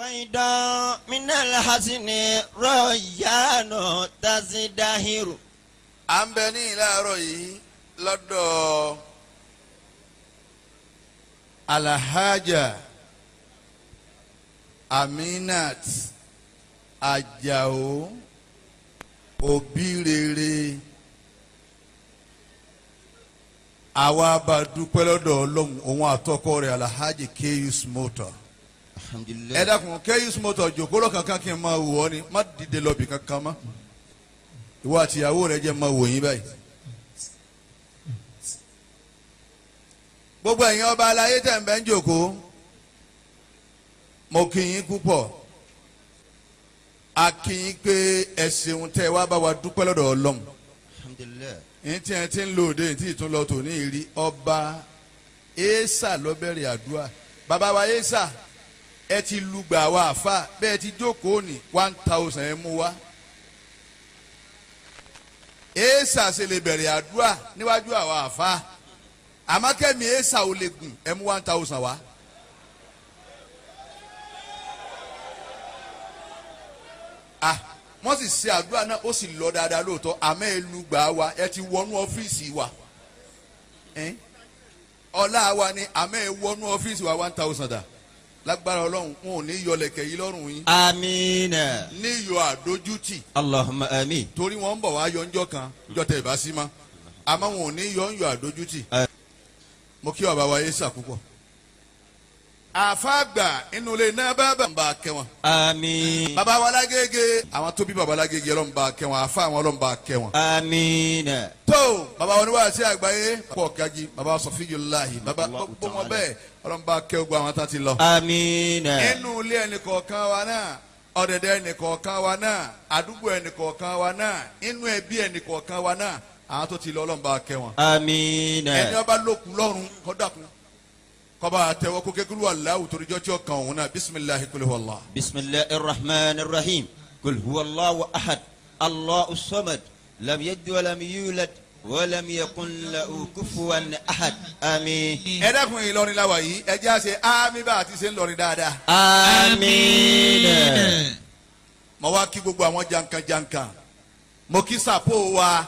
فإذا من الحسن ريان تزدهر. à ń bẹ ní ìlàrọ̀ yìí lọ́dọ̀ Alhaja Aminat Ajao Obirere àwa bá dúpẹ́ lọ́dọ̀ Ọlọ́run òun àtọkọ rẹ̀ Alhaji Keyus Motor. Alhamdulillah. ẹ dákun Keyus Motor jòkóló kankan kí n máa wò ọ́ ni má dìde lọ bì kankan mọ́ ìwọ àti ìyàwó rẹ̀ jẹ́ máa wò yín báyìí. gbogbo ẹ̀yin ọba aláyé tẹ̀ ń bẹ ń jòkó mo kí yín púpọ̀ a kí yín pé ẹ ṣeun tẹ́ wá bá wa dúpẹ́ lọ́dọ̀ Ọlọ́run. Alhamdulillah. yín tí ẹ ti ń lò dé tí ì tún lọ tò ní ìrí ọba Esa ló bẹ̀rẹ̀ àdúrà bàbá wa Esa ẹ ti lùgbà wa àfa bẹ́ẹ̀ ti jókòó ní 1000 ẹ mú wa Esa ṣe lè bẹ̀rẹ̀ àdúrà níwájú àwa àfa àmọ́kẹ́mi Esa ò lè gùn ẹ mú 1000 wa. wọ́n sì ṣe àdúrà náà ó sì lọ dáadáa lóòótọ́ àmọ́ ẹ lùgbà wa ẹ ti wọnú ọ́fíìsì wa ọlá wa ni àmọ́ ẹ wọnú ọ́fíìsì wa 1000 dà lágbára Ọlọ́run wọn ò ní yọ lẹ̀kẹ̀ yìí lọ́rùn yín. Amiina. ní yọ àdójútì. Allahumma amin. torí wọn ń bọ̀ wá yọ ńjọ́ kan ńjọ́ tẹ̀ bá sí ma àmọ́ wọn ò ní yọ ń yọ àdójútì. mo kí bàbá wa Esa púpọ̀. àfàgbà inú ilé náà bàbá ń bá kẹ́ wọn. Àmín. bàbá wa Lágége àwọn tó bí bàbá Lágége Ọlọ́run bá kẹ́ wọn àfa àwọn Ọlọ́run bá kẹ́ wọn. Amiina. tó bàbá wọn ní wàá sí àgbáyé pọ̀ kájí bàbá Sọfíyùláhì bàbá gbogbo wọn bẹ́ẹ̀ Ọlọ́run bá kẹ́ gbogbo àwọn tá ti lọ. Amiina. inú ilé ẹnìkọ̀ọ̀kan wa náà ọ̀dẹ̀dẹ̀ ẹnìkọ̀ọ̀kan wa náà àdúgbò ẹnìkọ̀ọ̀kan wa náà inú ẹbí ẹnìkọ̀ọ̀kan wa náà àwọn tó ti lọ Ọlọ́run bá kẹ́ wọn. Amiina. ẹni ọba lókun lọ́rùn kọ́dàkùn kọba àtẹwọ́ kó kékeré Allahu torijọ́ tí ó kàn òun náà bisimilahi kul huwa Allah. Bismillahir rahmanir rahim. Qul huwa Allahu ahad. Allahu samad. Lam yalid wa lam yulad wa lam yakun lahu kufuwan ahad. Àmín. ẹ dákun Ìlọrin la wà yìí ẹ jẹ́ àṣẹ àmì bá àti ṣe ń lọrin dáadáa. Àmín. mo wá kí gbogbo àwọn jankan-jankan mo kí sàpò wa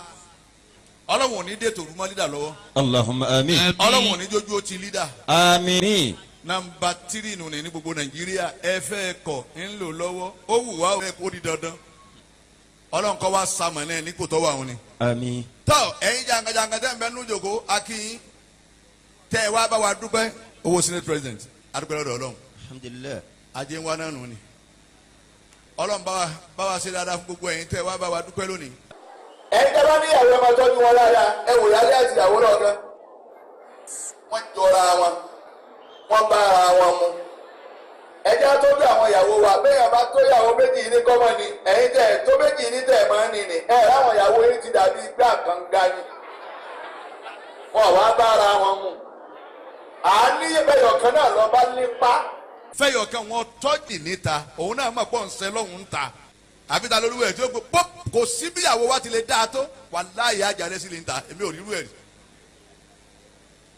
Ọlọ́run ò ní dé tòrú mọ́ lídà lọ́wọ́. Allahumma amin. Ọlọ́run ò ní jójú ó ti lídà. Àmín. Nàmbà 3 nù ní gbogbo Nàìjíríà ẹ fẹ́ kọ̀ ń lò lọ́wọ́ ó wù wá ó di dandan Ọlọ́run kọ́ wá sàmọ̀ náà ní kò tọ́ wà wọn ni. Àmín. tọ́ ẹ̀yin jankan-jankan tẹ́ ń bẹ nínú ìjòkó akínyín tẹ́ ẹ wá bá wa dúpẹ́ owó senate president adúpẹ́ lọ́dọ̀ Ọlọ́run Alhamdulillah. ajé ń wá náà nù ni Ọlọ́run bá wa ṣe dáadáa fún gbogbo ẹ̀yin tẹ́ ẹ wá bá wa dúpẹ́ lónìí. ẹ̀yin tẹ́ bá ní ìyàwó ẹ máa tọ́jú wọn dáadáa ẹ wò yálé àti ìyàwó lọ́ọ̀kan wọ́n jọra wọn wọ́n bá ara wọn mu ẹjẹ́ tó bí àwọn ìyàwó wa bẹ́ẹ̀ bá tó ìyàwó méjì ní kọ́mọ ni ẹ̀yin tẹ̀ tó méjì ní tẹ̀ máa ń ní ni ẹ̀ láwọn ìyàwó yìí ti dàbí gbà kan ga ni wọ́n wá bá ara wọn mu àní ìbẹ̀yọ̀kan náà lọ bá nípa. fẹ́yọ̀kan wọn tọ́jì níta òun náà mọ̀ pọ̀ ń sẹ́ lọ́hùn ń ta àbí ta lórí ẹ̀ tí ó gbé pop kò sí bí ìyàwó wa ti lè dáa tó wàláhì àjàdé sí lè ń ta èmi ò rí rú ẹ̀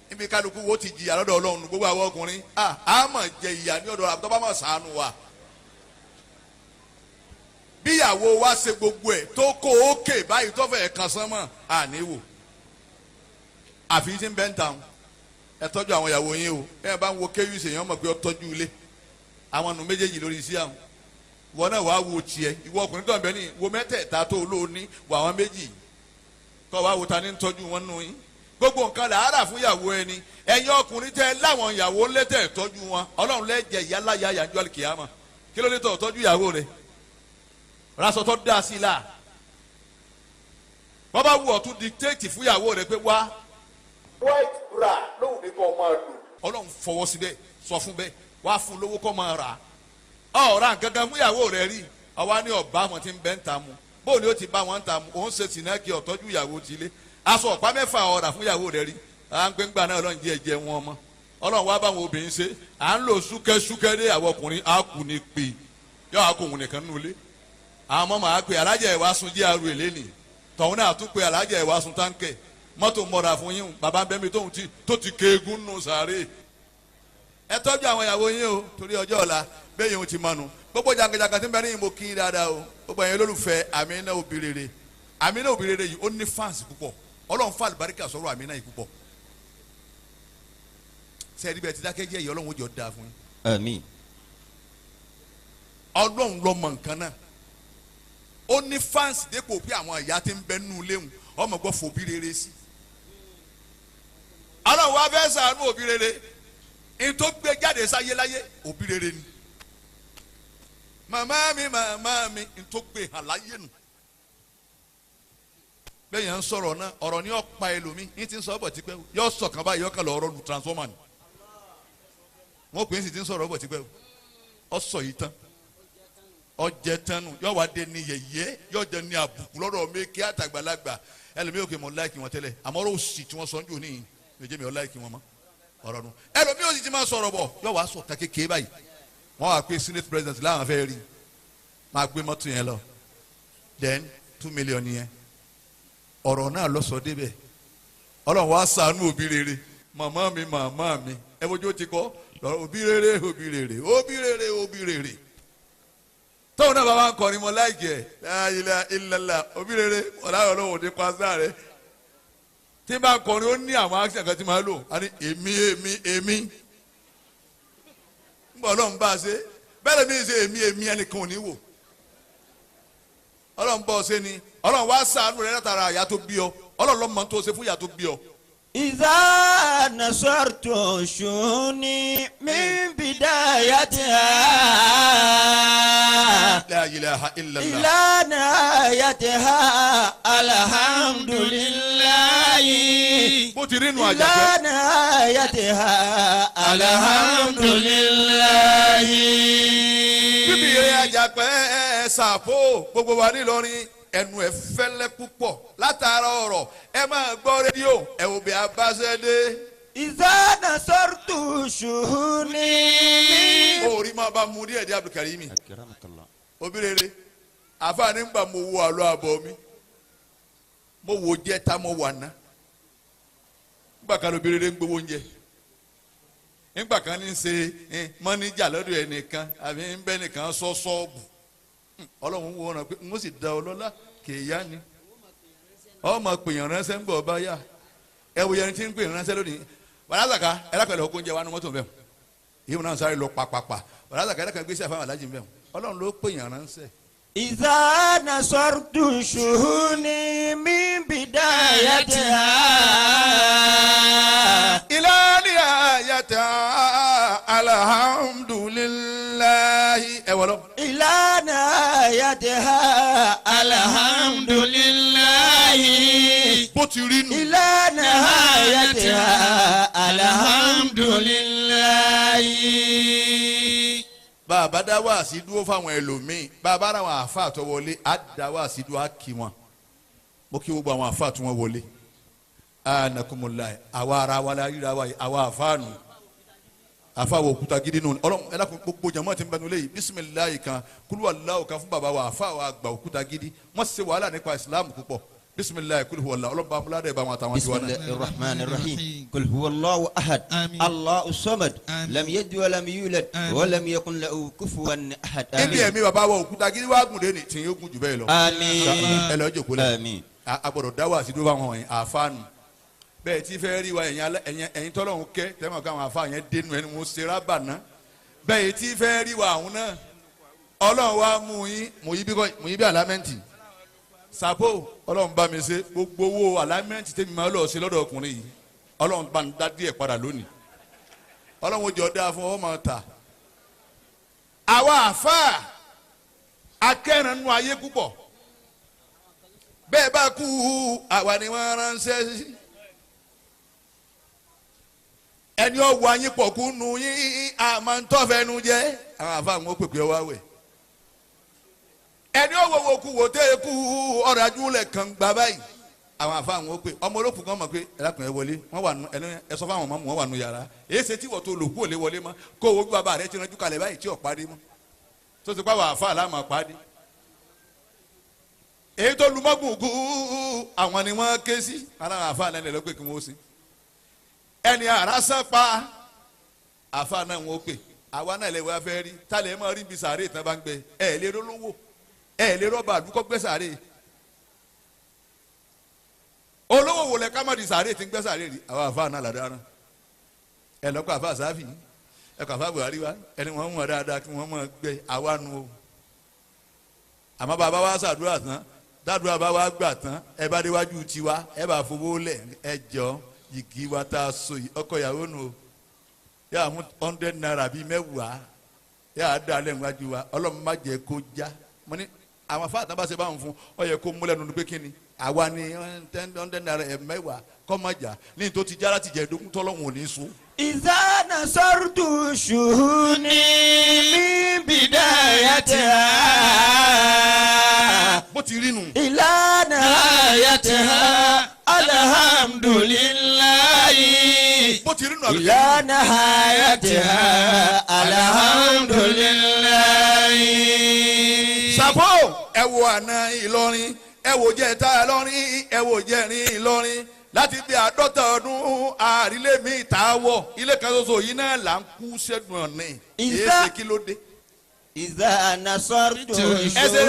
níbi kálukú wo ti jìyà lọ́dọ̀ Ọlọ́run gbogbo àwọn ọkùnrin a máa jẹ ìyà ní ọ̀dọ̀ àbútọ́ bá máa sànù wa bí ìyàwó wa ṣe gbogbo ẹ̀ tó kó òkè báyìí tó fẹ́ kàn sán mọ́ àníwò àfi tí ń bẹ́ ń ta ẹ tọ́jú àwọn ìyàwó yín o ẹ bá ń wo kéwì sèyàn mọ̀ pé ọ tọ́jú ilé àwọn nù méjèèjì lórí iṣẹ́ àwọn wọn náà wàá wo tiẹ̀ ìwọ ọkùnrin tó ń bẹ ní wo mẹ́tẹ̀ẹ̀ta tó lóní wọ àwọn méjì kọ́ wàá wo ta ní tọ́jú wọn nù yín gbogbo nǹkan là á rà fún ìyàwó ẹni ẹ̀yin ọkùnrin tẹ láwọn ìyàwó lẹ́tẹ̀ tọ́jú wọn Ọlọ́run lẹ́jẹ̀ ìyáláyà yànjọ́ àlìkìyàmà kí ló dé tọ̀ tọ́jú ìyàwó rẹ̀ rasọ̀tọ̀ dá sí i la wọ́n bá wù ọ́ tún dictate fún ìyàwó rẹ̀ pé wá white bra lóhùn ní kò máa lò Ọlọ́run fọwọ́ síbẹ̀ sọ fún bẹ́ẹ̀ wá fún lówó kọ́ máa rà ọ̀ràn gangan mú ìyàwó rẹ̀ rí ọwọ́ ní ọ̀bá wọn ti ń bẹ́ ń ta mu bóun ni ó ti bá wọn ń ta mu òun ṣe sìnáàkì ọ̀tọ́jú ìyàwó ti lé aṣọ ọ̀pá mẹ́fà ọ̀rà fún ìyàwó rẹ̀ rí à ń gbé ńgbà náà Ọlọ́run jẹ́ ẹ̀jẹ̀ wọn mọ́ Ọlọ́run wá báwọn obìnrin ṣe à ń lò súkẹ́súkẹ́ dé àwọn ọkùnrin á kù ní pè yọ àkóhùn nìkan nínú ilé àwọn ọmọ màá pe alájà ìwà sun jí aru èlé nì tọ̀hún náà tún pe alájà ìwà sun táǹkẹ̀ mọ́tò mọ́ra fún yín bàbá bẹ́mi tó ti kéegun nù sàárè ẹ tọ́jú àwọn ìyàwó yín o torí ọjọ́ ọ̀la bẹ́ẹ̀ yẹn o ti mánu gbogbo jàǹkàjàǹkà tí ń bẹ ní ìmọ̀ kí dáadáa o gbogbo ẹ̀yin olólùfẹ́ Amina Obirere Amina Obirere yìí ó ní fans púpọ̀ Ọlọ́run fa àlùbáríkà sọ̀rọ̀ Amina yìí púpọ̀ sẹ́ẹ̀dí bẹ́ẹ̀ ti dákẹ́jẹ́ yìí Ọlọ́run ó jọ dáa fún yín. Àmín. Ọlọ́run ló mọ nǹkan náà ó ní fans dépò pé àwọn ìyá tí ń bẹ nínú léwu ọmọ gbọ́ fò Obirere sí. Ọlọ́run wa fẹ́ ṣàánú Obirere ìtò gbé jáde sáyé láyé Obirere ni màmá mi ìtò gbé hàn láyé nù bẹ́ẹ̀ yẹn ń sọ̀rọ̀ náà ọ̀rọ̀ ni ọ̀pá ẹlòmí ní ti ń sọ̀rọ̀ bọ̀ tipẹ́ yọ sọ̀kan báyìí yọ kàn lọ ọ̀rọ̀ lu transformer ni wọ́n pè é sì ti ń sọ̀rọ̀ bọ̀ tipẹ́ ọ sọ yìí tán ọjẹ tánu yọ wá dé ní yẹyẹ yọ jẹ ní àbùkù lọ́dọ̀ méke àtàgbàlagbà ẹlòmí òkè mọ láìkì wọn tẹ́lẹ̀ àmọ́ ọ̀rọ̀ òsì tí wọ́n sọ ń jò níyìn méjèèmí ọ láìkì wọn mọ́ ọ̀rọ̀ nu ẹlòmí òsì ti máa sọ̀rọ̀ bọ̀ yọ wá sọ ta kékeré báyìí wọ́n wá pé senate president láwọn fẹ́ rí máa gbé mọ́tò yẹn lọ then 2 million yẹn ọ̀rọ̀ náà lọ sọ débẹ̀ Ọlọ́run wá ṣàánú Obirere màmá mi ẹ bójú ó ti kọ́ Obirere tóun náà bàbá ń kọrin mọ láìkì ẹ láyìlá ìlàlá Obirere ọ̀làyọ̀ Ọlọ́run ní kwasa rẹ tí bá ń kọrin ó ní àwọn action kan tí máa lò á ní èmi ń bọ̀ Ọlọ́run bá a ṣe bẹ́ẹ̀ ni ṣe èmi ẹnìkan ò ní wò Ọlọ́run bọ́ ọ ṣe ni Ọlọ́run wá ṣàánú rẹ látara àyà tó bí ọ Ọlọ́run lọ́mọ tó ṣe fún ìyá tó bí ọ. إذا نصرت شوني من بدايتها لا إله إلا الله إلى نهايتها الحمد لله إلى نهايتها الحمد لله. bíbí rẹ̀ Àjàpẹ́ Sàpó gbogbo wa nílọrin ẹnu ẹ fẹ́lẹ́ púpọ̀ látara ọ̀rọ̀ ẹ máa gbọ́ rédíò ẹ wò bí a bá ṣe dé. إذا نصرت شوني. orí máa bá mu díẹ̀ díẹ̀ Abdulkarimi Obirere àfààní ń gbà mo wo àlọ́ àbọ̀ mi mo wo jẹ́ tá mo wà ná nígbà kan Obirere ń gbowó oúnjẹ nígbà kan ní í ṣe mọ́níjà lọ́dọ̀ ẹnìkan àbí ń bẹ́ nìkan sọ sọ́ọ̀bù Ọlọ́run wo ọ̀nà pé n ó sì da ọ lọ́lá kèèyàn ni ọmọ pèèyàn ránṣẹ́ ń gbọ́ ọba yá ẹ wo yẹn tí ń pèèyàn ránṣẹ́ lónìí Bàrázàká ẹ lápẹ̀lẹ̀ ọkọ̀ oúnjẹ wa ní mọ́tò bẹ́ẹ̀ yìí wọn náà sáré lọ pàpàpà Bàrázàká ẹ lápẹ̀lẹ̀ gbèsè àfáwọn alájì bẹ́ẹ̀ Ọlọ́run ló pèèyàn ránṣẹ́. إذا نصرت شهوني من بدايتها إلى نهايتها الحمد لله إلى نهايتها الحمد لله إلى نهايتها الحمد لله. bàbá dá wáàsí dúró fáwọn ẹlòmíín bàbá ara àwọn àáfàá tó wọlé á dá wáàsí dúró á kí wọn mo kí gbogbo àwọn àáfàá tó wọn wọlé anakumulayi àwa ara wa la yíra wa yìí àwa àáfàá nù àáfàá wò òkúta gidi nù Ọlọ́run ẹ lákùn gbogbo jàmọ́ ti ń bẹnu léyìí bisimilayi kan kúlú aláwọ kan fún bàbá wa àáfàá wa àgbà òkúta gidi wọ́n ṣe wàhálà nípa ìsìlámù púpọ̀ bisimilayi kúlú wàlá Ọlọ́run bá múlá dẹ̀ bá wọn àtàwọn tiwọn náà. bisimilayi rahman rahim kul huwa allahu ahad allahu samad lam yalid wa lam yulad wa lam yakun lahu kufuwan ahad. ẹni ẹ̀mí bàbá wa òkúta gidi wàá gùn dé ni tí yóò gùn jù bẹ́ẹ̀ lọ. àmín ẹ lọ jókòó lẹ agbọ́dọ̀ dáwọ́ àti dúró fáwọn yẹn àfáànù bẹ́ẹ̀ tí fẹ́ rí wa ẹ̀yin tọ́lọ́hún kẹ́ tẹ́mọ̀ káwọn àfáà yẹn dénú ẹni mo ṣe rábà ná bẹ́ẹ̀ tí fẹ́ rí wa àwọn náà Ọlọ́run wa mú yín bí àlámẹ́ǹtì Sàpó Ọlọ́run bá mi ṣe gbogbo owó àlámẹ́ǹtì tẹ́mi máa lọ ṣe lọ́dọ̀ ọkùnrin yìí Ọlọ́run bá ń dá díẹ̀ padà lónìí Ọlọ́run jọ dáa fún ọmọ ta àwa àfáà akẹ́rànnú ayé púpọ̀ bẹ́ẹ̀ bá kú àwa ni wọ́n ránṣẹ́ sí ẹni ọ̀wọ́ anyin pọ̀ kú nu yín àmọ́ ntọ́fẹ́nu jẹ́ àwọn àfáàwọn ó pèpè ọwọ́ àwẹ̀ ẹni ọ̀wọ́ wo kú wò tẹ́ kú ọ̀rọ̀ ajúlẹ̀ kan gbà báyìí àwọn àfáàwọn ó pè ọmọ olókùn kan mọ̀ pé ẹlẹ́kùnrin wọlé wọ́n wà nù ẹ sọ fáwọn ọmọ wọn wà nù yàrá èyí ṣe tí wọ́n tó lò kú ò lè wọlé mọ́ kó owó bàbá rẹ ti ránjú kalẹ̀ báyìí tí ò parí mọ́ tó ti pa wà àfáà láàmú parí èyí tó lu mọ́gùnkù àwọn ni wọ́n ké sí aláwọ̀ àfa náà lè lọ pé kí wọ́n sí ẹni àrásán pa àfa náà wọ́n pè àwa náà lè wá fẹ́ rí tálẹ̀ mọ́ rí bí sàárè tán bá ń gbẹ ẹ̀ lè rólówó ẹ̀ lè rọ́bà àdúgbò gbẹ sàárè olówó wò lẹ ká má di sàárè tí ń gbẹ sàárè rí àwọn àfa náà làdára ẹ lọ́kọ̀ àfa sáfì ẹ kọ̀ àfa Buhari wa ẹni wọ́n mú wọn dáadáa kí wọ́n mọ̀ gbẹ àwa nu o àmọ́ bàbá wa ṣàdúrà tán dádúrà bá wa gbà tán ẹ bá déwájú tiwa ẹ bá fowó lẹ̀ ẹ jọ yìgì wa tá a so ọkọ ìyàwó nu o yà mú 100 naira bíi mẹ́wàá yà dá lẹ́nu wájú wa ọlọ́run má jẹ́ kó já mo ní àwọn afáàtàn bá ṣe báwọn fún ọ yẹ kó múlẹ̀ nínú pé kí ni àwa ni 100 naira mẹ́wàá kọ́ má jà ní tó ti já láti jẹ́ ẹ̀dógún tọ́lọ́hún ò ní sùn. إذا نصرت شهوني من بدايتها إلى نهايتها الحمد لله إلى نهايتها الحمد لله. Sàpò ẹ wo àná Ìlọrin ẹ wo jẹta Ìlọrin ẹ wo jẹrin Ìlọrin láti bí 50 ọdún àrílé mi ìtawọ̀ ilé kan ṣoṣo yìí náà là ń kú sẹ́dùn ọ̀nì èyí kí ló dé. إذا نصرت ẹsẹ̀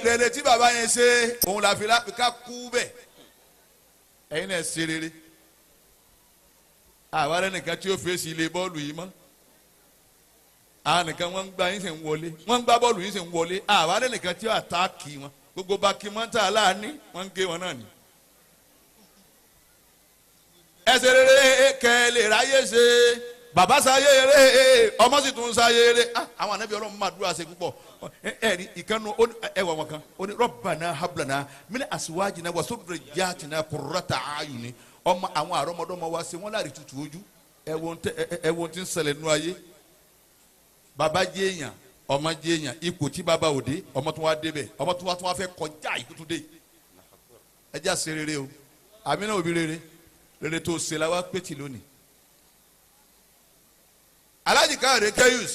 rere tí bàbá yẹn ṣe òun la fi ká kú bẹ́ẹ̀ ẹ̀yin náà ṣe rere àwa rẹ nìkan tí ó fèsì ilé bọ́ọ̀lù yìí mọ́ àwa nìkan wọ́n ń gbá yín sì ń wọlé wọ́n ń gbá bọ́ọ̀lù yín sì ń wọlé àwa rẹ nìkan tí ó àtàkì wọn gbogbo bákí mọ́tà aláàní wọ́n ń gé wọn náà ni. ẹsẹ̀ rere kẹ́ lè ráyè ṣe bàbá sáyé eré ọmọ sì tún sáyé eré àwọn ànábì Ọlọ́run máa dúró àṣẹ púpọ̀ ẹ̀rí ìkànnù ẹwà wọn kan ó ní Rabbana hablana min aswajina wa surriyatina qurrata a'yuni ọmọ àwọn àrọ́mọdọ́mọ wa ṣe wọ́n láàrin tutù ojú ẹ̀wọ̀n tí ń ṣẹlẹ̀ nú ayé bàbá jẹ́ èèyàn ọmọ jẹ́ èèyàn ipò tí bàbá òde ọmọ tó wá débẹ̀ ọmọ tó wá fẹ́ kọjá ìkútúndé ẹ já ṣe rere o àmì náà òbí rere tó ṣe la wá pẹ́tì lónìí. Alhaji Káyọ̀dé Kẹ́yùs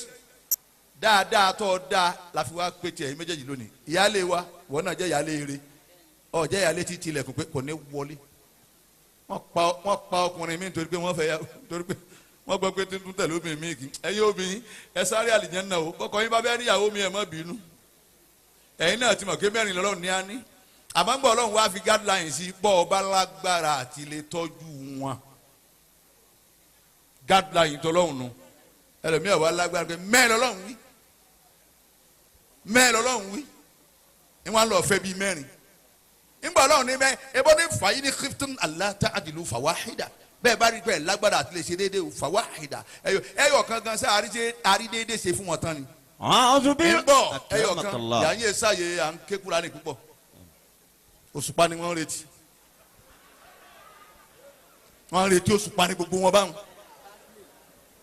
dáadáa tó dáa la fi wá pẹ́tì ẹ̀yin méjèèjì lónìí ìyáálé wa wọn náà jẹ́ ìyáálé eré ọ jẹ́ ìyáálé títí ilẹ̀kùn pé kò ní wọlé wọ́n pa ọkùnrin mi nítorí pé wọ́n fẹ́ ya nítorí pé wọ́n gbọ́ pé tuntun tẹ̀lé obìnrin mi kì ẹ̀yin obìnrin ẹ sáré àlìjánnà o kọ́kọ́ yín bá bẹ́ẹ̀ níyàwó mi ẹ̀ má bínú ẹ̀yin náà ti mọ̀ pé mẹ́rin lọ́lọ́run ní á ní àmọ́ gbọ́ Ọlọ́run wá fi guideline sí bọ́ ọba lágbára àti lè tọ́jú wọn guideline tọ́lọ́run nu ẹlòmíràn wà lágbára pé mẹ́rin Ọlọ́run wí ni wọ́n lọ fẹ́ bíi mẹ́rin nígbà Ọlọ́run ní mẹ́ ebó ní fàyí ní khiftum alla ta'dilu fawahida bẹ́ẹ̀ bá rí bẹ́ẹ̀ lágbára àti lè ṣe déédéé fawahida ẹyọ kankan sẹ́ àrídéédéé ṣe fún wọn tán ni. nígbà ẹyọ kan yàrá yẹn sáyé à ń ké Kùránì púpọ̀ òṣùpá ni wọ́n retí òṣùpá ni gbogbo wọn báwọn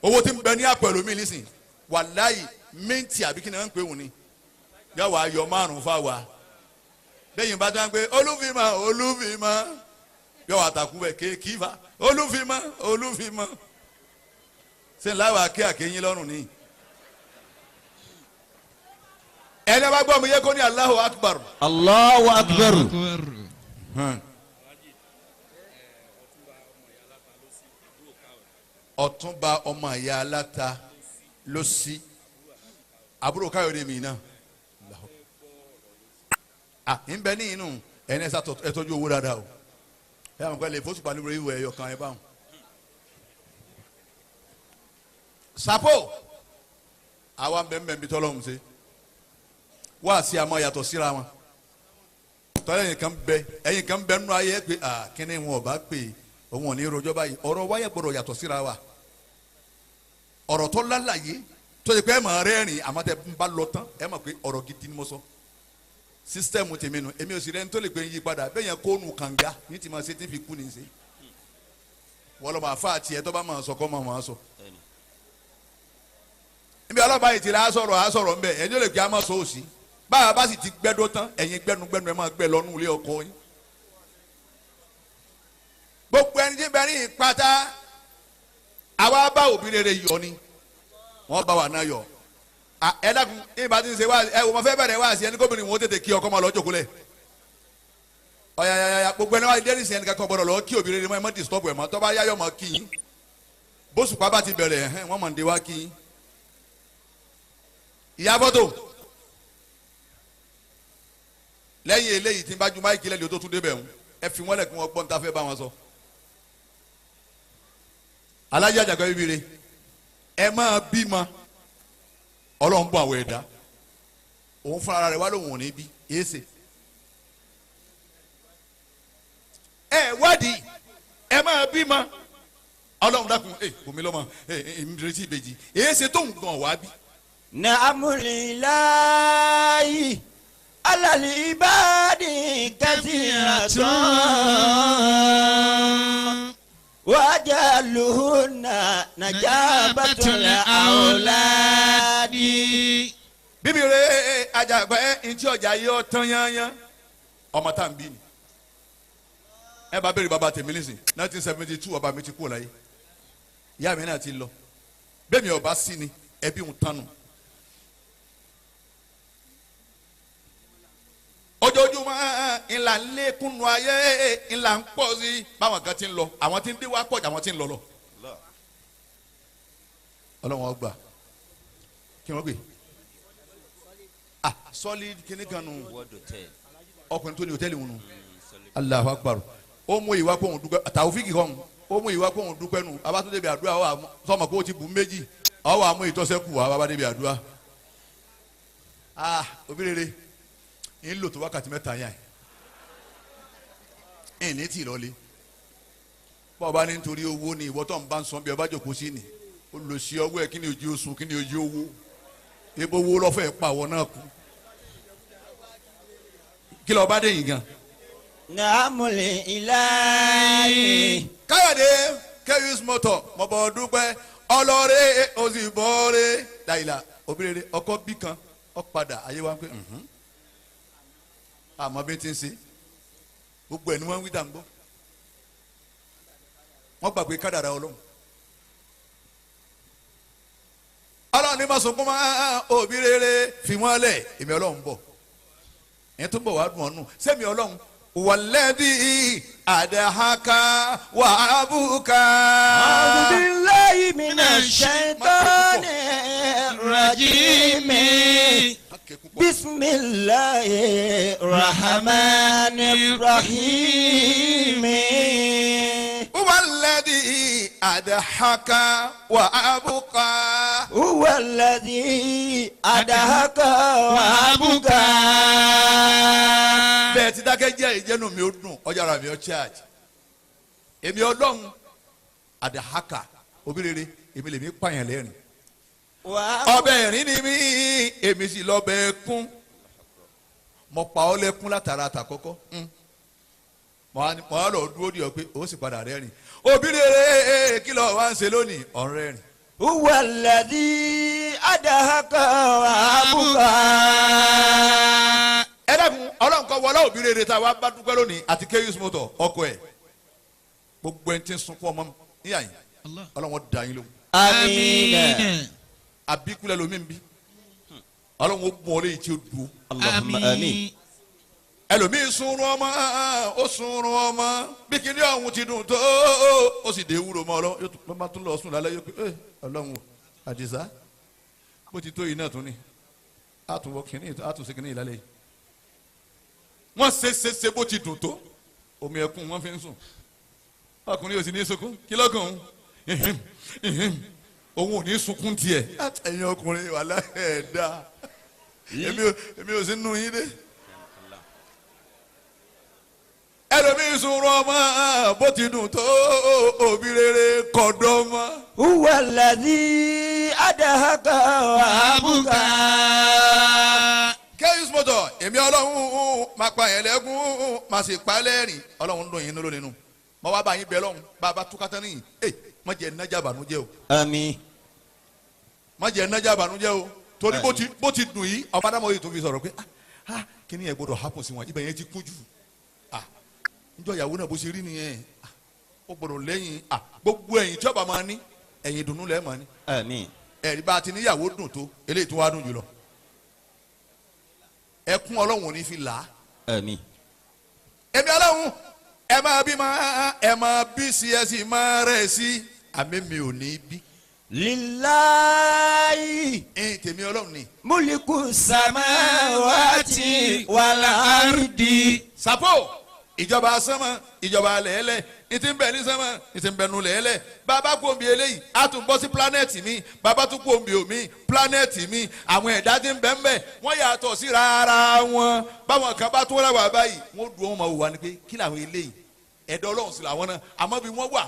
owó tí ń bẹ ní àpò ẹlòmíì nísìn wàláyì mẹ́ǹtì àbí kí ni wọ́n ń pè wọ́n ni yóò wá yọ 5 fáwa lẹ́yìn bá dáná pé olúfìmọ̀ yóò wá takú bẹ̀ kéèkì fa olúfìmọ̀ ṣé láwa ké àkéyìn lọ́rùn ni ẹni bá gbọ́ mi yẹ kó ní Allahu Akbar. Allahu Akbar. Ọ̀túnba ọmọ ìyá aláta ló sí àbúrò Káyọ̀dé mi náà ń bẹ ní inú ẹni ẹsẹ ẹtọ́jú owó dáadáa o ẹ àwọn kan lè fọṣù pàlú lórí ìwé ẹyọ kan ẹ báwọn. Sàpò àwa ń bẹ mbẹ nbí tọ́lọ́hún ṣe wá sí àmọ́ yàtọ̀ síra wọn tọ́lá ẹ̀yìn kan bẹ nínú ayé pé kíni wọn ò bá pè òun ò ní rojọ́ báyìí ọ̀rọ̀ wáyé gbọ́dọ̀ yàtọ̀ síra wa ọ̀rọ̀ tó lálàyé tó yẹ pé ẹ máa rẹ́rìn àmọ́ tẹ ń bá lọ tán ẹ mọ̀ pé ọ̀rọ̀ gidi ni mo sọ sísítẹ́ẹ̀mù tèmi nu èmi ò sì rẹ́ni tó lè gbé yí padà bẹ́ẹ̀ yẹn kóònù kànga ní ti máa ṣe tí fi kú ní í ṣe wọ́n lọ́ máa fa àti ẹ̀ tó bá máa sọ kọ́ máa sọ. níbi ọlọ́ba yìí ti rà á sọ̀rọ̀ ńbẹ ẹ̀yin ó lè gbé àmọ́ sọ òsì báwa bá sì ti gbẹ́dọ́ tán ẹ̀yin gbẹ́nugbẹ́nu ẹ̀ máa gbẹ́ lọ́nù ilé ọkọ yín. gbogbo ẹni tí bẹ ní ìpátá àwa bá òbí rere yọ ni wọ́n bá wà náà yọ ẹ dákun ìbá ti ń ṣe wá ẹ wò mo fẹ́ bẹ̀rẹ̀ wá sí ẹni gómìnà wọn ó tètè kí ọkọ máa lọ jókòó lẹ̀ ọ̀yàyàyà gbogbo ẹni wá dẹ́rì sí ẹni kankan gbọdọ̀ lọ kí òbí rere mọ́ ẹ mọ́ disturb ẹ̀ mọ́ tọ́ bá yáyọ̀ mọ́ kí yín bóṣùpá bá ti bẹ̀rẹ̀ wọ́n mọ̀ ń de wá kí yín ìyá fọ́tò lẹ́yìn eléyìí tí n bá ju máìkì lẹ́yìn tó tún débẹ̀ ń ẹ fi wọ́n lẹ̀ kí wọ́n gbọ́n ta fẹ́ bá wọn sọ. alájà àjàgbá bíbí re ẹ máa bímọ ọlọ́run bọ̀ àwọn ẹ̀dá òun fúnra rẹ̀ wá lóhùn òní bí èsè ẹ wádìí ẹ máa bímọ ọlọ́run dákun omi lọ́mọ ìrètí ìbejì èsè tó ń gan wá bí. Na'amulilayi alali ibadi kathiratun wajaluhunna najabatul auladi. bíbí re àjàgbá ntí ọjà yìí ọ tán yányán ọmọ tá n bí ni ẹ bá bẹ̀rẹ̀ bàbá tèmi nísìn 1972 ọba mi ti kú láyé ìyá mi náà ti lọ bẹ́ẹ̀ mi ọba sí ni ẹbí ń tánu ojoojúmọ́ ńlá ńlẹ́kùnú ayé ńlá ń pọ̀ sí báwọn kan ti ń lọ àwọn tí ń dé wá pọ̀ jù àwọn tí ń lọ lọ ọlọ́wọ́n gbà kí wọ́n gbé solid kìnnì kan nù ọkùnrin tó ní hòtẹ́ẹ̀lì wọn nù Allahu Akbar ó mú ìwà kó òun dúpẹ́ Tàòfíkì kan ó mú ìwà kó òun dúpẹ́ nù abátó débi àdúrà ó sọmọ kó o ti bù méjì ọwọ́ àmú ìtọ́sẹ́kù wà bàbá débi àdúrà òbí rere ń lò tó wákàtí mẹ́ta yàn ẹ̀ ní tì lọ́lé bọ́ọ̀bá ní nítorí owó ni ìwọ tó ń bá ń sọ bí ọba jòkó sí ni olùsí ọwọ́ ẹ̀ kí ni ojú oṣù kí ni ojú owó ebo owó lọ́fẹ̀ẹ́ pa àwọn náà kú kí lọ́ọ́ bá dé yìí gan. Na'amulilayi. Káyọ̀dé kẹ́yùs mọ́tò mọ̀bọ̀ dúpẹ́ ọlọ́ọ̀rẹ́ òsì bọ́ọ̀rẹ́ dàìlà obìnrin ọkọ bí kan ọ padà ayé wa ń pè àmọ́ bí ti ń ṣe gbogbo ẹ̀ ni wọ́n ń wí dàgbọ́ wọ́n gbàgbé kádàrá ọlọ́run ọlọ́run ní ma sunkún máa òbí rere fi wọ́n lẹ̀ èmi ọlọ́run bọ̀ ẹ̀yìn tó ń bọ̀ wá dùn ọ́nù sẹ́mi ọlọ́run wàlẹ́bí àdàhàkà wà á bùkà. A'udhu billahi minash shaitani rajimi. Bismillahir rahmanir rahim. wàlẹ́bí àdàhàkà wà á bùkà. Huwa alladhi adahaka wa abuka. bẹ́ẹ̀ ti dákẹ́ jẹ́ ìjẹ́nu mi ó dùn ọjà ara mi ó charge èmi ọlọ́run àdàhàkà òbí rere èmi lèmi pààyàn lẹ́rìn ọbẹ̀ ẹ̀rín ni mí èmi sì lọ́bẹ̀ kún mo pa ọ́ lẹ́kún látara àtàkọ́kọ́ mo á lọ dúró di ọ pé ó sì padà rẹ́rìn òbí rere kí ló wá ń ṣe lónìí ọ̀rẹ́ rìn. Huwa alladhi adahaka wa abuka. ẹ dẹ́kun ọlọ́run kọ́ wọlé òbí rere tá a wá bá dúpẹ́ lónìí àti keyus motor ọkọ ẹ̀ gbogbo ẹni tí ń sunkún ọmọ níyà yìí ọlọ́run dà yín lóhùn. Àmín. àbíkulẹ̀ lomi ń bí ọlọ́run ó gbọ́n ọ léyìí tí ó dùn. Allahumma àmín. ẹlòmíì sunrun ọmọ ó sunrun ọmọ bí kìnìún ọ̀hún ti dùn tó ó sì dé wúro mọ́ ọlọ́run yóò tún bá tún lọ sùn lálẹ́ yóò pé ọlọ́run àdìsá bó ti tó yìí náà tún ní àtúnwọ̀ kìnìún àtúnṣe kìnìún ìlálẹ́ yìí wọ́n ṣe bó ti dùn tó omi ẹkún wọ́n fi ń sùn ọkùnrin yóò sì ní sunkún kí lọ́kàn òun ò ní sunkún tiẹ̀ ẹ̀yin ọkùnrin wà láẹ̀ẹ́dá èmi ò sí nù yín dé. ẹlòmíín sunrun ọmọ bó ti dùn tó òbí rere kọ̀dọ̀ mọ́. Huwa alladhi adahaka wa abuka. keyus motor èmi ọlọ́run máa pa yẹn lẹ́kún máa sì pa lẹ́rìn ọlọ́run ń dùn yín lónìí nù mo wá bá yín bẹ lọ́hùn bá a bá túkátá níyìn má jẹ́ nájà bànújẹ́ o. Àmín. má jẹ́ nájà bànújẹ́ o torí bó ti dùn yìí ọba dàmọ́ yìí tó fi sọ̀rọ̀ pé kí ni ẹ gbọ́dọ̀ hapò sí wọn ibẹ̀ yẹn ti kú jù njọ ìyàwó náà bó ṣe rí nìyẹn ó gbọ́dọ̀ lẹ́yìn gbogbo ẹ̀yìn tí ọba máa ní ẹ̀yìn dùnú lẹ́ẹ̀ máa ní. Àmín. ẹ̀rí bá a ti níyàwó dùn tó eléyìí tó wá dùn jùlọ ẹkún ọlọ́run ò ní fi là á. Àmín. èmi ọlọ́run ẹ máa bí sí ẹ sì máa rẹ̀ sí àmì mi ò ní bí. lillahi tèmi ọlọ́run ni. muliku samawati wal ardi. sapo ìjọba sánmọ̀ ìjọba lẹ́lẹ̀ ìtì ń bẹ ní sánmọ̀ ìtì ń bẹ nù lẹ́lẹ̀ bàbá kú omi eléyìí a tún bọ́ sí planẹ́ẹ̀tì mi bàbá tún kú omi omi planẹ́ẹ̀tì mi àwọn ẹ̀dá tí ń bẹ ń bẹ wọ́n yàtọ̀ sí rárá wọn báwọn kan bá tún rẹwà báyìí wọ́n dùn wọn máa wò wá ni pé kí làwọn eléyìí ẹ̀dá ọlọ́run sí làwọn náà àmọ́ bí wọ́n wà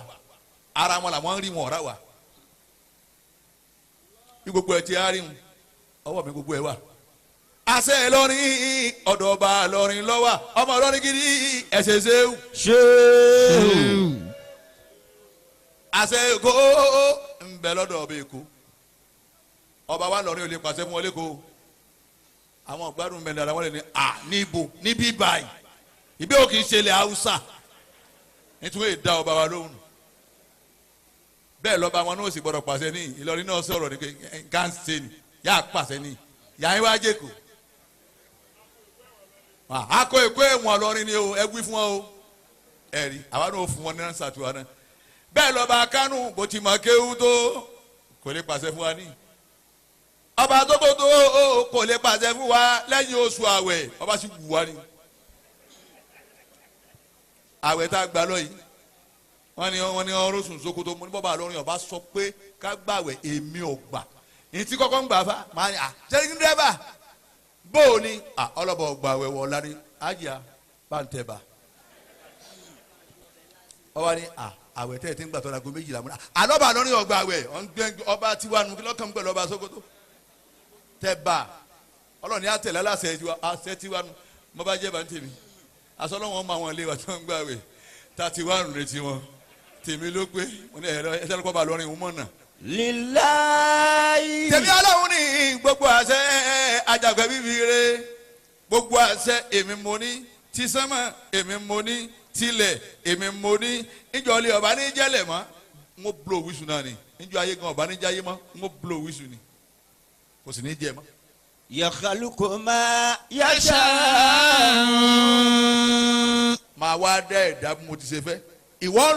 ara wọn làwọn ń rí wọn ọ̀rá wà bí gbogbo ẹ̀ ti á rí wọn ọwọ́ mi gbogbo ẹ̀ wà àṣẹ Ìlọrin ọ̀dọ̀ ọba Ìlọrin lọ́wọ́ ọmọ Ìlọrin gidi ẹ̀ṣẹ̀ ṣéwù. ṣéwù. àṣẹ Èkó ń bẹ lọ́dọ̀ ọba Èkó ọba wa Ìlọrin ò lè pàṣẹ fún wọn lẹ́kọ̀ọ́ àwọn ọ̀gbádùn mẹ́rin ara wọn lè ní níbo níbí báyìí ìbí ò kì í ṣẹlẹ̀ Haúsá nítorí èdè ọba wa lóhùn bẹ́ẹ̀ lọ́ba wọn náà sì gbọ́dọ̀ pàṣẹ ní Ìlọrin náà sọ̀rọ̀ ní gánsẹ́ ni yá pàṣẹ ní yàrá iwájú Èkó akọ Èkó ẹ̀wọ̀n Ìlọrin ni o ẹgbí fún wọn o ẹ̀rí àwa náà fún wọn ní ránṣẹ́ àtiwá náà bẹ́ẹ̀ lọ́ba Kánò bó ti mọ̀ kéwú tó kò lè pàṣẹ fún wa ní ọba Tógótó kò lè pàṣẹ fún wa lẹ́yìn oṣù àwẹ̀ ọba sì wù wá ní àwẹ̀ tá a gbà lọ yìí wọ́n ní ọrùsùn Sókótó mo ní bọ́ba Ìlọrin ọba sọ pé ká gbàwẹ̀ èmi ò gbà ní tí kọ́kọ́ ń gbà fa máa ní sẹ́yìn dẹ́bà bó o ní ọlọ́bọ̀ gbàwẹ̀ wọ̀ lárí àjíà bá ń tẹ̀ bá ọba ní àwẹ̀ tẹ̀ tí ń gbà tó lago méjìlá múná àlọ́bà Ìlọrin ọgbà àwẹ̀ ọba tiwanu kí lọ́kàn ń pẹ̀lú ọba Sókótó tẹ̀ bá ọlọ́ni àtẹ̀lẹ́ aláṣẹ tiwanu mo bá jẹ́ bá ń tèmi asọ́lọ́wọ́n mọ àwọn ilé wa tó ń gbà àwẹ̀ tá tiwanu retí wọn tèmi ló pé wọn ní ẹsẹ lọkọ bá lọrin ìwúmọ náà. lillahi. tèmi aláwo ní gbogbo àṣẹ àjàgbẹ́ bíbí rẹ gbogbo àṣẹ èmi mo ní ti sánmọ̀ èmi mo ní tilẹ̀ èmi mo ní ìjọlẹ̀ ọba ní jẹ́lẹ̀ mọ́ n ó blow wíṣù náà ni ìjọ ayé gan ọba ní jáyé mọ́ n ó blow wíṣù ni kò sì ní jẹ mọ́. yakhluqu ma yasha. máa wá dá ẹ̀dá bí mo ti ṣe fẹ́ ìwọ ń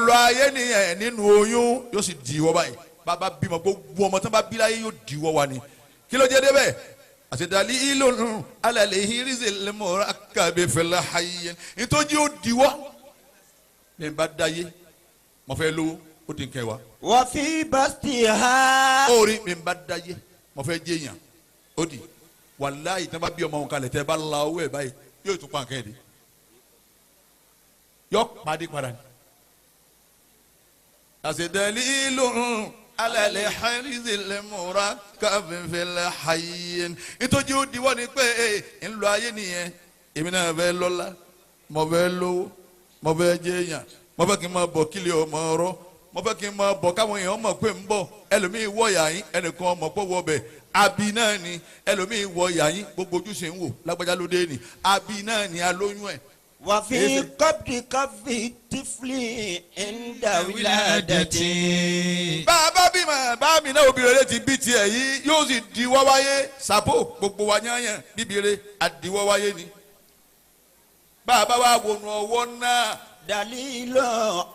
lọ ayé nìyẹn nínú oyún yóò sì di ìwọ báyìí bàbá bímọ gbogbo ọmọ tí wọn bá bí láyé yóò di ìwọ wa ni kí ló jẹ débẹ̀ àṣetàlí ìlòlù alàlẹ ìrísẹ lẹmọra kàbẹ fẹlẹ ayé nítorí ó diwọ ní bá dáyé mo fẹ́ lówó ó di nkẹwàá. wa fi bastiha. ó rí mi bá dáyé mo fẹ́ jẹyàn ó di wàláyé tí wọn bá bí ọmọ wọn kalẹ̀ tẹ́ bá la owó ẹ̀ báyìí yóò tún pa nǹkan ẹ̀ di yọ pàdé padà ní. àṣedàlílù alẹ́ xẹ́rìndínlẹ̀ mọ́ra káfíńfẹ́lẹ́ xayé nítorí ó diwọ́ ni pé ńlọ ayé nìyẹn èmi náà fẹ́ lọ́lá mo fẹ́ lówó mo fẹ́ jẹ́yàn mo fẹ́ kí n máa bọ̀ kílẹ̀ ọmọ ọ̀rọ̀ mo fẹ́ kí n máa bọ̀ káwọn èèyàn mọ̀ pé ń bọ̀ ẹlòmíì wọ̀ yà yín ẹnìkan ọmọ pọ̀ wọ̀ bẹ̀ àbí náà ni ẹlòmíì wọ̀ yà yín gbogbo ojúṣe ń wò lágbájá lóde ni àbí náà ni alóyún ẹ̀. وفي قبض كف الطفل عند ولادته. bàbá bímọ bá mi náà obìnrin rẹ ti bí tiẹ̀ yìí yóò sì diwọ́ wáyé sàpò gbogbo wa yányàn bíbire àdiwọ́ wáyé ni. bàbá wa wọnú ọwọ́ náà. دليل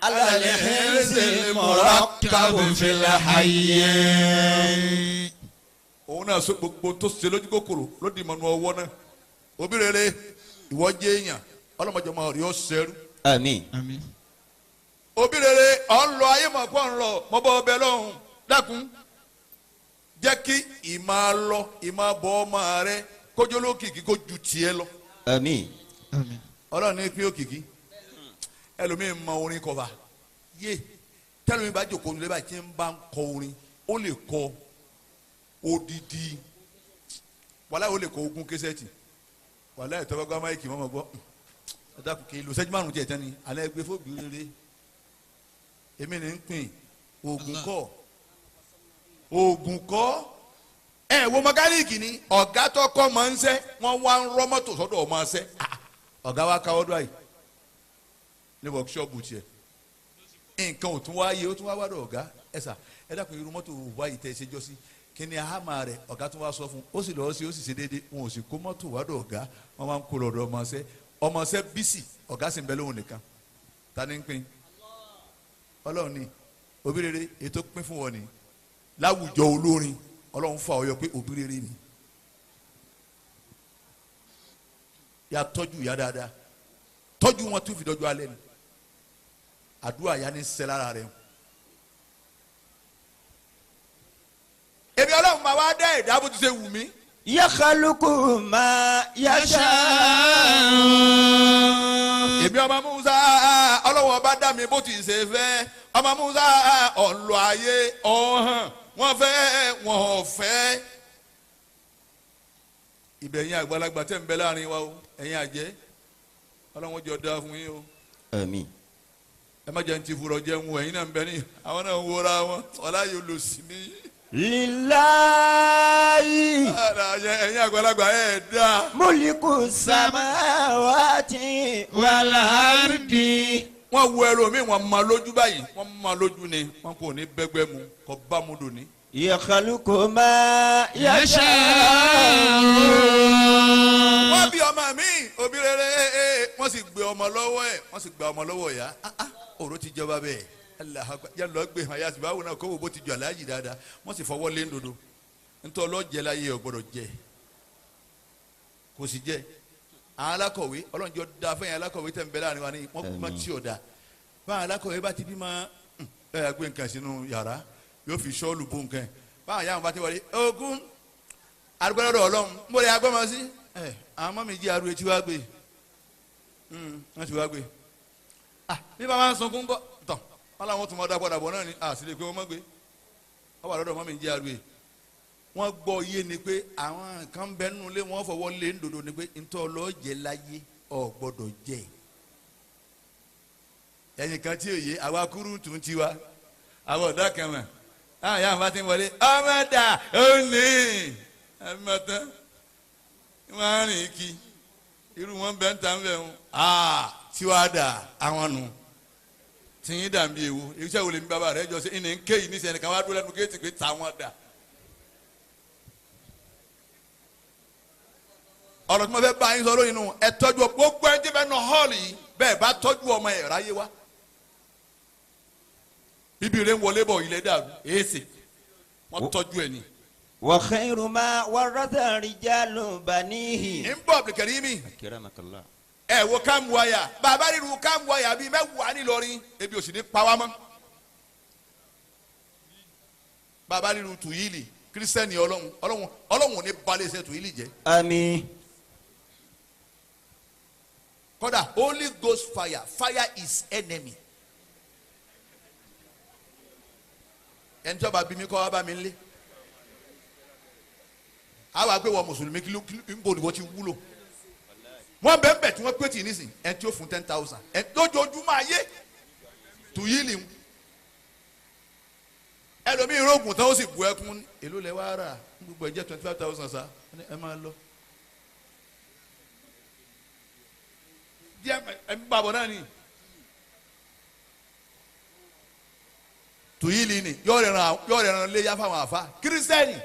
على الحرص المركب في الحي. òun náà sọ gbogbo tó ṣe lójú kòkòrò ló di mọ̀nú ọwọ́ náà obìnrin rẹ ìwọ jẹ́ èèyàn ọlọmọdé ọmọ rẹ ọsẹrú. àmín. òbí rere ọ̀ ń lọ ayé mọ̀ kó ń lọ mọ́ bọ́ ọbẹ̀ lọ́hùn dákun jẹ́ kí ìmọ̀ lọ ìmọ̀ bọ́ ọmọ rẹ kójó lókìkí kó ju tiẹ̀ lọ. àmín. ọlọ́run ní pín òkìkí ẹlòmíín mọ orin kọba yé tẹlifíìn bá jòkó nílé báyìí tí ń bá ń kọ orin ó lè kọ odidi wàhálà ó lè kọ ogún kẹsẹ̀tì wàhálà ìtọ́gbàgbà máìkì mọ́mọ́ gbọ́ ọ̀dàkùn kì í lò sẹ́jú márùn-ún tiẹ̀ tán ni alẹ́ gbé fóbi rere èmi ní ń pín oògùn kọ́ ẹ wo mẹkáníìkì ni ọ̀gá tó kọ́ máa ń sẹ́ wọ́n wá ń rọ́ mọ́tò sọ́dọ̀ ọmọ ṣẹ́ ọ̀gá wa ká ọdún àyè ní wọ́ọ̀kṣọ́ọ̀bù tiẹ̀ nǹkan ò tún wá yé ó tún wá wádọ̀ ọ̀gá ẹ̀sà ẹ dákun irú mọ́tò wáyé tẹ́ ẹ ṣe jọ sí kí ni àhámà rẹ̀ ọ̀gá tún wá sọ fún ó sì lọ́ọ́ sí ó sì ṣe déédéé wọn ò sì kó mọ́tò wádọ̀ ọ̀gá wọ́n máa ń kó lọ́dọ̀ ọmọ ṣẹ́ bísì ọ̀gá sì ń bẹ lóhùn nìkan ta ni ń pín ọlọ́run ni òbí rere ètò pín fún wọn ni láwùjọ olórin Ọlọ́run fà ọyọ pé òbí rere ni yà tọ́jú ìyá dáadáa tọ́jú wọn tún fi dọ́jú alẹ́ ni àdúrà yà ní sẹ́lára rẹ̀ èmi Ọlọ́run máa wá dẹ́ ẹ̀dá bó ti ṣe wù mí. yakhluqu ma yasha. èmi ọmọ Musa Ọlọ́run ọba dá mi bó ti ṣe fẹ́ ọmọ Musa ọ̀lọ́ ayé ọ̀hán wọ́n fẹ́ wọ́n fẹ́. ìbẹ̀yìn àgbàlagbà tẹ̀ ń bẹ láàrin wa o ẹ̀yin àjẹ́ Ọlọ́run jọ dá fún yín o. àmín. ẹ má jẹ́ ní ti fúrọ̀ jẹun ẹ̀yin náà ń bẹ ní àwọn náà ń wọra wọn ọ̀la yóò lò sí ní. lillahi. ẹ̀yin àgbàlagbà ẹ̀ dá. muliku samawati wal ardi. wọ́n wo ẹlòmíì wọ́n mọ lójú báyìí wọ́n mọ lójú ni wọ́n kò ní bẹ́gbẹ́ mu kò bá mu dùn ní. yakhluqu ma yasha. wọ́n bí ọmọ mi òbí rere wọ́n sì gbé ọmọ lọ́wọ́ ẹ̀ wọ́n sì gba ọmọ lọ́wọ́ ya ọ̀rọ̀ ti jọba bẹ́ẹ̀ yẹn lọ gbé hàn yá sí báwo náà kó wo bó ti jọ aláàjì dáadáa wọ́n sì fọwọ́ lé ndodo ntọ́ ọlọ́jẹ́ láyé ọ̀gbọ́dọ̀ jẹ kò sì jẹ àwọn alákọ̀wé ọlọ́njọ́ da fẹ́yìn alákọ̀wé tẹ̀ ń bẹ láàrin wa ni wọ́n kú ma tí o da báwọn alákọ̀wé bá ti bí ma ẹ gbé nǹkan sínú yàrá yóò fi sọ́ọ̀lù bó nǹkan báwọn yàrá bá ti wọlé ogun arúgbálọ́dọ̀ ọlọ́run mo lè agbọ́mọ sí àwọn ọmọ mi jí arú etí wá gbé wọ́n ti wá gbé bí bàbá ń sunkún bọ́ tán wọ́n làwọn tún mọ́ dábọ̀ náà ni àṣìlè pé wọ́n mọ́ gbé wọ́n wà lọ́dọ̀ ọmọ mi jí arú etí wọ́n gbọ́ yé ni pé àwọn kan bẹ nínú ilé wọ́n fọwọ́ lé ndodo ni pé ntọ́ ọlọ́jẹ láyé ọ̀ gbọ́dọ̀ jẹ ẹ̀yìn kan tí òye àwa kúrú tún ti wa àwọn ọ̀dọ́ kan mọ̀ àwọn yàrá bá ti wọlé ọmọdà òní ẹ̀mọ́tán wọ́n á rìn kí irú wọn bẹ́ẹ̀ ń ta ń bẹ̀ wọn tí wàá dà àwọn nù tí yín dà ń bí ewu iṣẹ́ wo lè mi bàbá rẹ̀ jọ sí ẹni ń ké yìí ní sẹ́ni kan wá dúró lẹ́nu géètì pé táwọn dà. ọ̀rọ̀ tí mo fẹ́ bá yín sọ lóyún nù ẹ tọ́jú gbogbo ẹ jẹ́ bẹ́ẹ̀ nù hall yìí bẹ́ẹ̀ bá tọ́jú ọmọ ẹ̀ ráyé wá. bíbí rẹ̀ ń wọlé bọ̀ ilẹ̀ dàrú èsì wọ́n tọ́jú ẹ̀ ni. wa khayru ma waratha rijalu banihi. ń bọ̀ bìkẹ́rì mi. akramakallah. ẹ wo káàmù wáyà bàbá ríru káàmù wáyà bíi mẹ́wàá nílọrin ebi ò sì ní pa wá mọ́. bàbá ríru tùyílì kírísítẹ́nì ọlọ́run ò ní balẹ̀ ṣe tùyílì jẹ́. àmín. kódà Holy Ghost fire is enemy. ẹni tí wọ́n bá bí mi kọ́ wá bá mi lé. àwọn àgbẹ̀ wọ mùsùlùmí kí ló ń bò ní wọ́n ti wúlò. wọ́n bẹ́ẹ̀ bẹ́ẹ̀ tí wọ́n pè tì nísìn ẹni tí ó fún 10,000 ẹni lójoojúmọ́ ayé tùyílì ń. ẹlòmíì rògùn tán ó sì bu ẹkún èló lẹ wá rà gbogbo ẹ jẹ́ 25,000 sa ẹ máa lọ. díẹ̀ ẹ ń bàbọ̀ náà ni tùyílì ni yóò rẹ̀ràn lé yá fáwọn àfa kírísítẹ́nì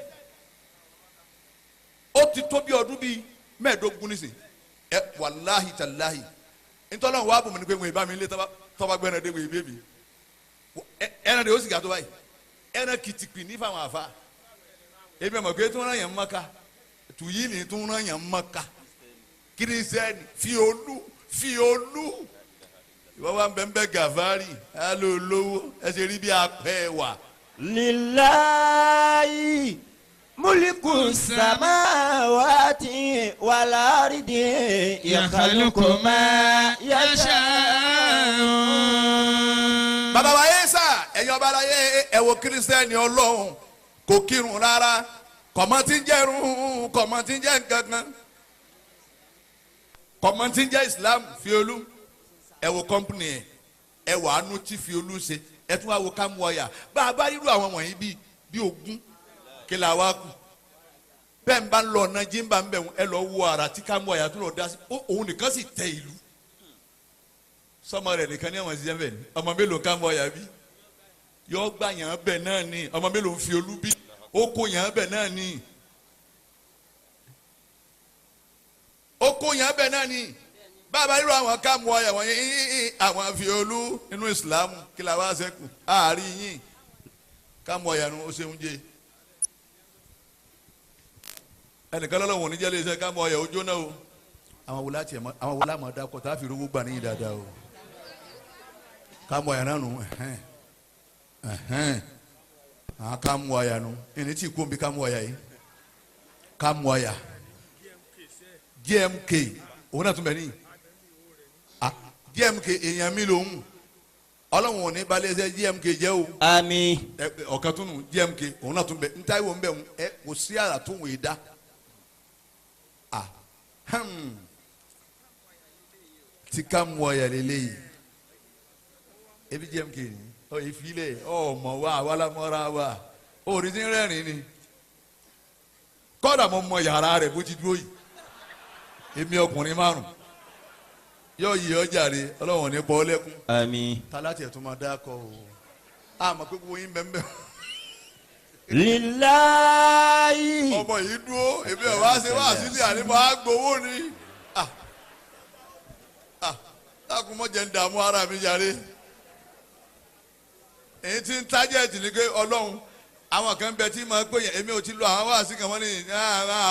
ó ti tó bí ọdún bíi mẹ́ẹ̀ẹ́dógún nísìn ẹ wàláhì tàláhì ntọ́lọ́hún wàá bùnmi ni pé mo ìbá mi lé tọ́ba gbẹ́rẹ́ dé wèé bébì ẹ̀ràn de ó sì gà tó báyìí ẹ̀ràn kìtìkì ní fáwọn àfa ebi ọmọ pé tó ń rán yẹn mọ́ka tùyílì tó ń rán yẹn mọ́ka kírísítẹ́nì fi olú ìwọ wa ń bẹ gàfárì alo olówó ẹ ṣe rí bí apẹ wà. lillahi muliku samawati wal ardi yakhluqu ma yasha. bàbá wa yé sà ẹ̀yin ọba aláyé ẹ wo kírísítẹ́nì ọlọ́run kò kírun rárá kọ̀mọ́tì jẹ́rùn kọ̀mọ́tì jẹ́ nǹkankan kọ̀mọ́tì jẹ́ Islam fi olú ẹ wo kọ́mpìnì ẹ wò àánú tí fi olú ṣe ẹ tún wá wo ká mú ọyà bá a bá irú àwọn wọ̀nyí bí ogún kí la wá kù bẹ́ẹ̀ ń bá ń lọ ọ̀nà jíǹbà ń bẹ̀ ẹ lọ wo ara tí ká mú ọyà tó lọ dá sí òun nìkan sì tẹ ìlú sọmọ rẹ nìkan ní àwọn ìṣiṣẹ́ bẹ̀ ni ọmọ mélòó ká mú ọyà bí yọ gbà yàn bẹ̀ náà ni ọmọ mélòó ń fi olú bí ó kó yàn bẹ̀ náà ni ó kó yàn bẹ̀ náà ni bàbá irú àwọn ká mú ọyà wọ̀nyí àwọn fi olú nínú ìsìlámù kí la wá sẹ́kù àárín yín ká mú ọyà nu ó ṣe ń jẹ ẹnìkan lọ́lọ́wọ̀n oníjẹ́ lè ṣe ká mú ọyà ó jóná o àwọn wo láti ẹ̀mọ́ àwọn wo lámọ̀ dákọ̀ tá a fi rówó gbà níyì dáadáa o ká mú ọyà náà nù àwọn ká mú ọyà nu ẹni tí kò ń bí ká mú ọyà yìí ká mú ọyà GMK òun náà tún bẹ̀ níyì. GMK èèyàn mi lòun ọlọ́run ò ní balẹ̀ ṣe GMK jẹ́ o. àmín. ọ̀kan tún nù GMK òun náà tún bẹ ntaiwo ń bẹ ń kò sí àrà tó wòye dá. tí ká mú ọyà lélẹ́yìí ebi GMK ni ọ ìfilẹ̀ ọmọ wa wàlámọ́ra wa òòrì tí ń rẹ́rìn ni kọ́dà mo mọ yàrá rẹ̀ bó ti dúró yìí èmi ọkùnrin márùn yóò yí ọjà rẹ ọlọ́wọ̀n ní bọ́ lẹ́kún. àmín. talati ẹ̀ tó máa dá kọ́ o àmọ́ pé gbogbo yín bẹ́ẹ̀ lillahi. ọmọ yìí dúró èmi ọ̀ wá ṣe wá sílẹ̀ àníbọ̀ á gbowó ni lákùn mọ́jẹ̀ ń dààmú ara mi jàre èyí tí ń tájẹ̀tì ní pé ọlọ́run àwọn kan bẹ tí màá pè yẹn èmi ò ti lọ àwọn wá sí kan wọ́n ní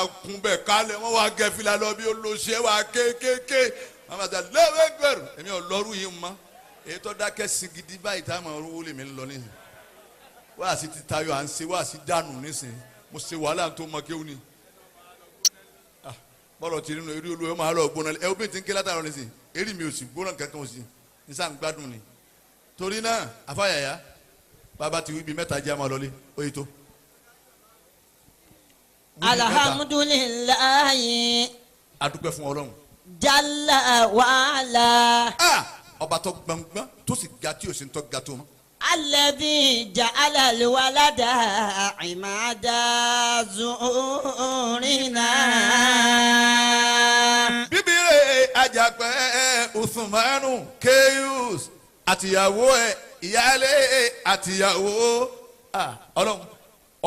àkùn bẹ̀ kálẹ̀ wọ́n wá gẹ̀ fìlà lọ bí olóṣèlú wa kéékèèké mama ta lẹ́wẹ̀gbẹ̀rù èmi ò lọ́rù yìí mọ́ èyí tó dákẹ́ sigidi báyìí tá a máa rówó lèmi lọ nísìnyí wá sí ti tayọ à ń ṣe wá sí dànù nísìnyí mo ṣe wàhálà tó mọ kéwù ni bọ́lọ̀ tí nínú eré olú ẹ máa lọ gbóná ẹ obìnrin tí ń ké látàrọ nísìnyí eré mi ò sì gbóná kankan ò sí ní sáà ń gbádùn ni torí náà afáyàyà bàbá ti wí bí mẹ́ta jẹ́ àmọ́ lọlé ó yẹ tó. alhamdulilayi. adúpẹ́ fún ọlọ́run. jalla wàhálà. ọba tó gbọ̀ngbọ̀n tó sì ga tí o sì ń tọ́ ga tó mọ́. alladhi ja'ala al-walada imada zurina. bíbélì Àjàpẹ́ Usmanu Keyus àtìyàwó ẹ̀ ìyáálé àtìyàwó ọlọ́run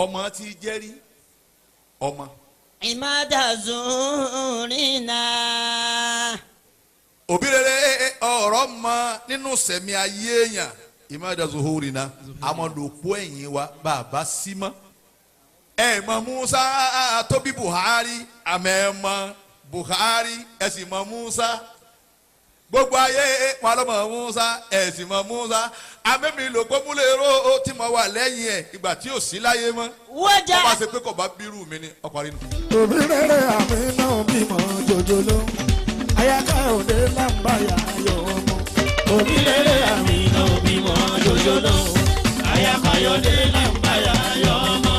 ọmọ ti jẹ́rí ọmọ. imada zurina. òbí rere ọ̀rọ̀ mọ nínú sẹ̀mí ayé èèyàn imada zuhurina amọ̀lòpọ̀ ẹ̀yìn wa bàbá símọ́ ẹ̀ mọ Musa tóbi Buhari àmẹ́ mọ Buhari ẹ̀ sì mọ Musa gbogbo ayé wọn lọ mọ Musa ẹ̀ sì mọ Musa amẹ́mi ló gbómúlẹ̀ ro tí mo wà lẹ́yìn ẹ̀ ìgbà tí ò sí láyé mọ́ wọ́jà. wọ́n bá ṣe pé kò bá bírù mi ni ọkùnrin nù. òbí rere àmì náà bímọ jòjòló ayaka òde làǹbàyà yọ ọmọ. òbí rere àmì náà bímọ jòjòló ayaka òde làǹbàyà yọ ọmọ.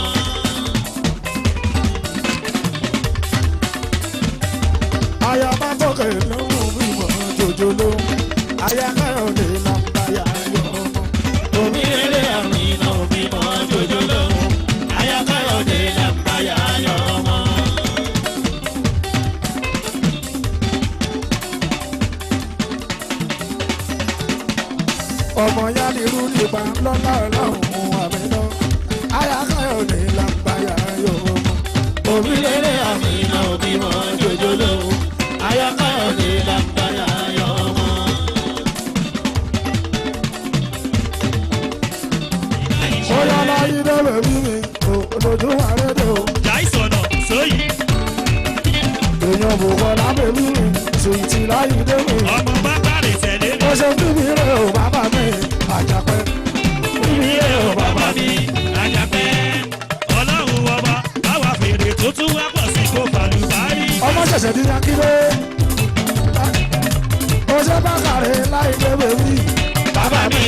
ayaba bọ̀kẹ̀ lọ́wọ́ bímọ jòjòló ayaka òde làǹbàyà yọ ọmọ. òbí rere àmì náà bímọ jòjòló ayaka òde làǹbàyà yọ ọmọ. ọmọ ya ni irú nípa lọ́lá ọlọ́run àmì náà ayákáyọ̀ ní làǹbáyà yọ ọmọ. òbí rere àmì náà òbí mọ jòjòló ayákáyọ̀ ní làǹbáyà yọ ọmọ. ó yọ láyé dẹ́wẹ̀ bí mi òdòdó àrédè o. Jai sọ̀nà sóyè. èèyàn bò kọ́ lábẹ́ bí mi sùìtì láyé dé mi. Ọmọ bá bàrẹ̀ tẹ̀lé mi. ó ṣe bíbí rẹ̀ ò bàbá mi Àjàpẹ́. bíbí rẹ̀ ò bàbá mi. Àjàpẹ́ ọlọ́run ọba báwa fèrè tó tún wá pọ̀ sí kó fàlùbárí. ọmọ ṣẹ̀ṣẹ̀ di yankílé. ó ṣe bákàrẹ̀ láì dé bèbí. Bàbá mi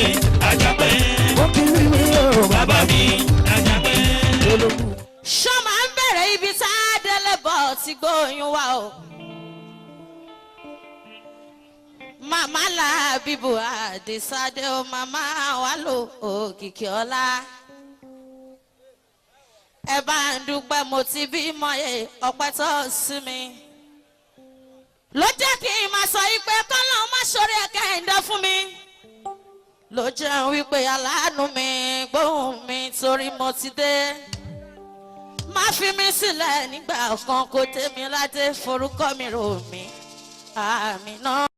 Àjàpẹ́. ó kí bíbí rẹ̀ ò Bàbá mi Àjàpẹ́. ológun. ṣọ́ máa ń bẹ̀rẹ̀ ibi tá a délé bọ̀ tí gbóyún wa o. màmá la bíbu àdìsáde o màmá wa lò òkìkí ọlá. ẹ bá ń dúpẹ́ mo ti bímọ yẹ ọpẹ́ tó sí mi. ló jẹ́ kí n máa sọ yìí pé kọ́lọ́ má ṣorí ẹ̀ka ẹ̀ńdá fún mi. ló jẹ́ wípé aláàánú mi gbóhùn mi torí mo ti dé. má fi mí sílẹ̀ nígbà kan kó tèmi ládé forúkọ mi rò mí àmì náà.